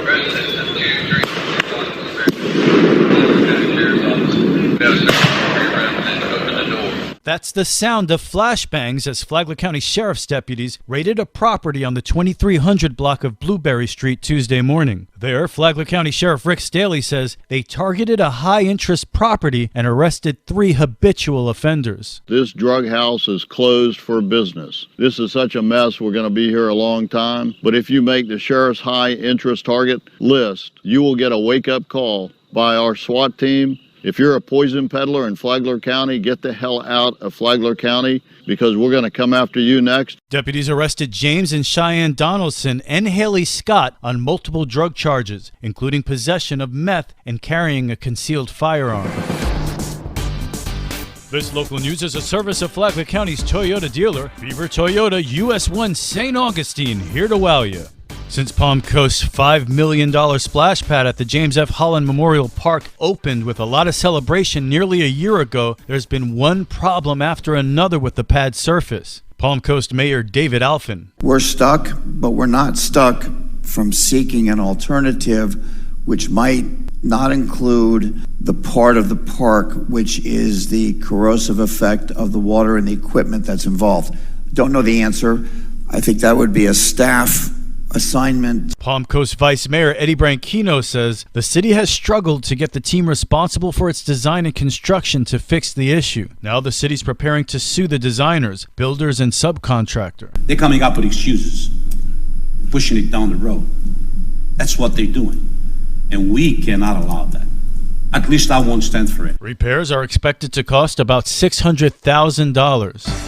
Residents of 233 Sheriff's Office. We have a security resident open the door. That's the sound of flashbangs as Flagler County Sheriff's deputies raided a property on the 2300 block of Blueberry Street Tuesday morning. There, Flagler County Sheriff Rick Staley says they targeted a high-interest property and arrested 3 habitual offenders. This drug house is closed for business. This is such a mess, we're going to be here a long time. But if you make the sheriff's high-interest target list, you will get a wake-up call by our SWAT team. If you're a poison peddler in Flagler County, get the hell out of Flagler County because we're going to come after you next. Deputies arrested James and Cheyenne Donaldson and Haley Scott on multiple drug charges, including possession of meth and carrying a concealed firearm. This local news is a service of Flagler County's Toyota dealer, Beaver Toyota US 1 St. Augustine, here to wow you. Since Palm Coast's $5 million splash pad at the James F. Holland Memorial Park opened with a lot of celebration nearly a year ago, there's been one problem after another with the pad's surface. Palm Coast Mayor David Alphin. We're stuck, but we're not stuck from seeking an alternative which might not include the part of the park which is the corrosive effect of the water and the equipment that's involved. Don't know the answer. I think that would be a staff assignment. Palm Coast Vice Mayor Eddie Branchino says the city has struggled to get the team responsible for its design and construction to fix the issue. Now the city's preparing to sue the designers, builders, and subcontractor. They're coming up with excuses, pushing it down the road. That's what they're doing, and we cannot allow that. At least I won't stand for it. Repairs are expected to cost about $600,000.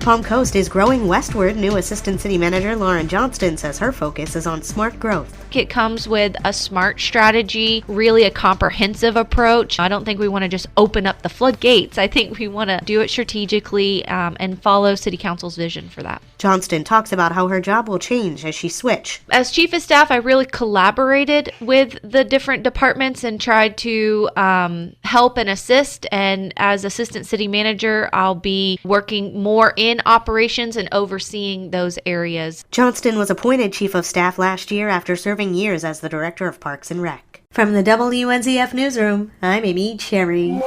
Palm Coast is growing westward. New Assistant City Manager Lauren Johnston says her focus is on smart growth. It comes with a smart strategy, really a comprehensive approach. I don't think we want to just open up the floodgates. I think we want to do it strategically and follow City Council's vision for that. Johnston talks about how her job will change as she switch. As Chief of Staff, I really collaborated with the different departments and tried to help and assist. And as Assistant City Manager, I'll be working more in operations and overseeing those areas. Johnston was appointed Chief of Staff last year after serving years as the Director of Parks and Rec. From the WNZF Newsroom, I'm Amy Cherry.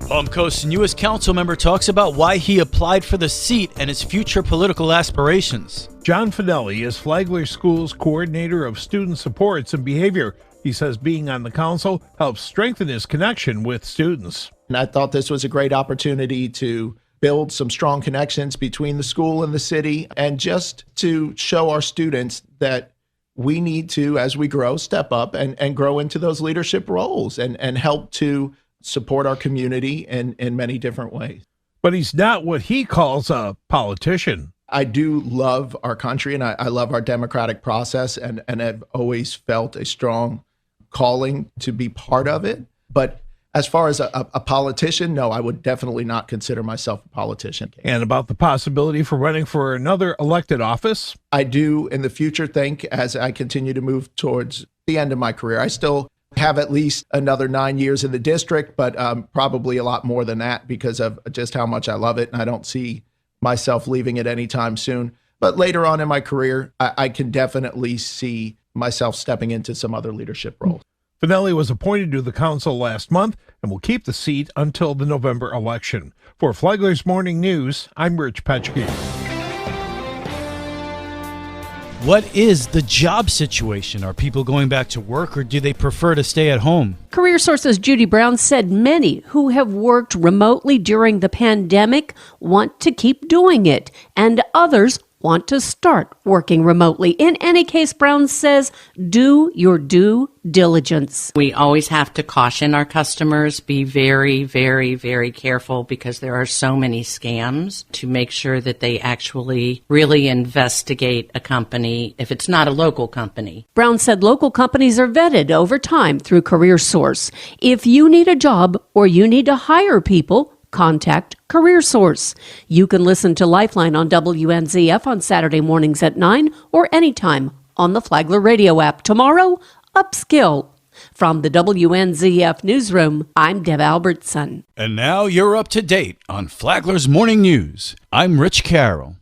Palm Coast's newest council member talks about why he applied for the seat and his future political aspirations. John Finelli is Flagler School's coordinator of student supports and behavior. He says being on the council helps strengthen his connection with students. And I thought this was a great opportunity to build some strong connections between the school and the city, and just to show our students that we need to, as we grow, step up and grow into those leadership roles and help to support our community in many different ways. But he's not what he calls a politician. I do love our country and I love our democratic process and have always felt a strong calling to be part of it. But as far as a politician, no, I would definitely not consider myself a politician. And about the possibility for running for another elected office? I do in the future think, as I continue to move towards the end of my career, I still have at least another 9 years in the district, but probably a lot more than that because of just how much I love it. And I don't see myself leaving it anytime soon. But later on in my career, I can definitely see myself stepping into some other leadership roles. Finelli was appointed to the council last month and will keep the seat until the November election. For Flagler's Morning News, I'm Rich Petchke. What is the job situation? Are people going back to work or do they prefer to stay at home? Career Source's Judy Brown said many who have worked remotely during the pandemic want to keep doing it, and others want to start working remotely. In any case, Brown says, do your due diligence. We always have to caution our customers, be very, very, very careful because there are so many scams, to make sure that they actually really investigate a company if it's not a local company. Brown said local companies are vetted over time through Career Source. If you need a job or you need to hire people, contact Career Source. You can listen to Lifeline on WNZF on Saturday mornings at 9 or anytime on the Flagler radio app. Tomorrow, upskill. From the WNZF Newsroom, I'm Deb Albertson. And now you're up to date on Flagler's Morning News. I'm Rich Carroll.